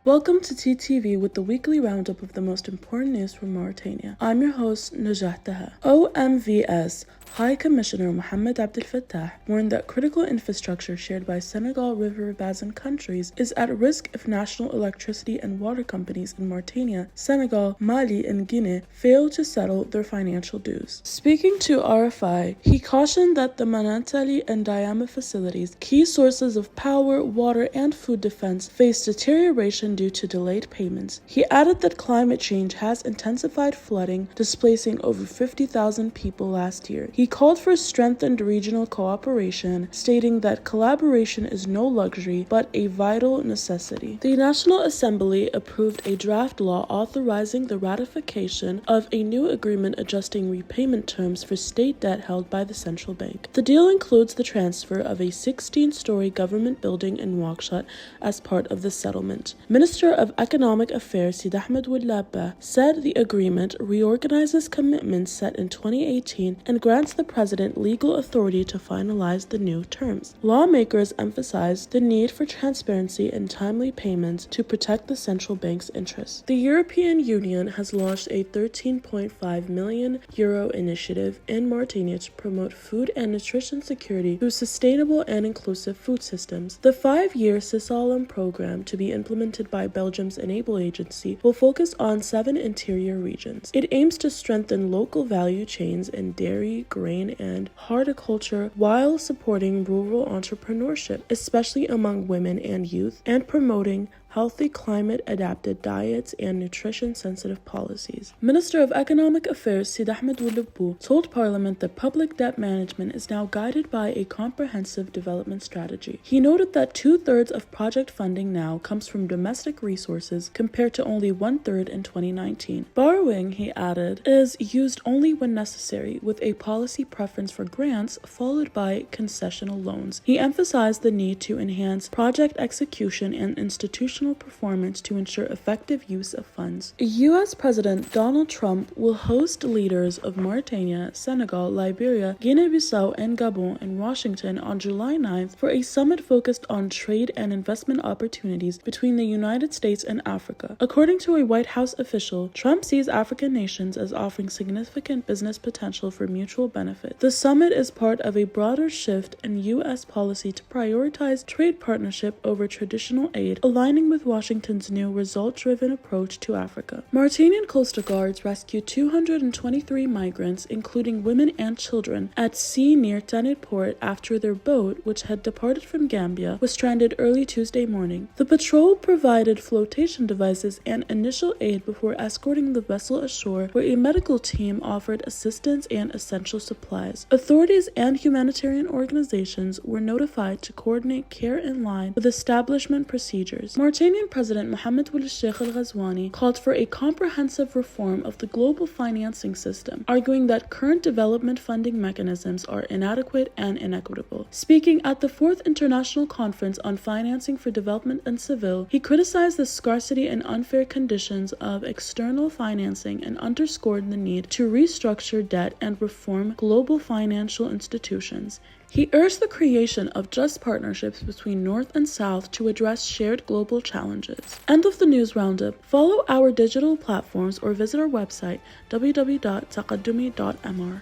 Welcome to TTV with the weekly roundup of the most important news from Mauritania. I'm your host, Najah Taha. OMVS High Commissioner Mohamed Abdel Fattah warned that critical infrastructure shared by Senegal River Basin countries is at risk if national electricity and water companies in Mauritania, Senegal, Mali, and Guinea fail to settle their financial dues. Speaking to RFI, he cautioned that the Manantali and Diama facilities, key sources of power, water, and food defense, face deterioration due to delayed payments. He added that climate change has intensified flooding, displacing over 50,000 people last year. He called for strengthened regional cooperation, stating that collaboration is no luxury but a vital necessity. The National Assembly approved a draft law authorizing the ratification of a new agreement adjusting repayment terms for state debt held by the central bank. The deal includes the transfer of a 16-story government building in Nouakchott as part of the settlement. Minister of Economic Affairs Sid Ahmed Ouellabba said the agreement reorganizes commitments set in 2018 and grants the president legal authority to finalize the new terms. Lawmakers emphasized the need for transparency and timely payments to protect the central bank's interests. The European Union has launched a €13.5 million initiative in Mauritania to promote food and nutrition security through sustainable and inclusive food systems. The 5-year CISALM program, to be implemented by Belgium's Enable Agency, will focus on 7 interior regions. It aims to strengthen local value chains in dairy, grain, and horticulture while supporting rural entrepreneurship, especially among women and youth, and promoting healthy climate-adapted diets and nutrition-sensitive policies. Minister of Economic Affairs Sid Ahmed Ouellabba told Parliament that public debt management is now guided by a comprehensive development strategy. He noted that 2/3 of project funding now comes from domestic resources compared to only 1/3 in 2019. Borrowing, he added, is used only when necessary, with a policy preference for grants followed by concessional loans. He emphasized the need to enhance project execution and institutional performance to ensure effective use of funds. U.S. President Donald Trump will host leaders of Mauritania, Senegal, Liberia, Guinea-Bissau, and Gabon in Washington on July 9th for a summit focused on trade and investment opportunities between the United States and Africa. According to a White House official, Trump sees African nations as offering significant business potential for mutual benefit. The summit is part of a broader shift in U.S. policy to prioritize trade partnership over traditional aid, aligning with Washington's new result-driven approach to Africa. Mauritanian Coastal Guards rescued 223 migrants, including women and children, at sea near Tanit Port after their boat, which had departed from Gambia, was stranded early Tuesday morning. The patrol provided flotation devices and initial aid before escorting the vessel ashore, where a medical team offered assistance and essential supplies. Authorities and humanitarian organizations were notified to coordinate care in line with establishment procedures. Mauritanian President Mohamed Ould Sheikh Al Ghazouani called for a comprehensive reform of the global financing system, arguing that current development funding mechanisms are inadequate and inequitable. Speaking at the 4th International Conference on Financing for Development in Seville, he criticized the scarcity and unfair conditions of external financing and underscored the need to restructure debt and reform global financial institutions. He urged the creation of just partnerships between North and South to address shared global challenges. End of the news roundup. Follow our digital platforms or visit our website www.taqaddumi.mr.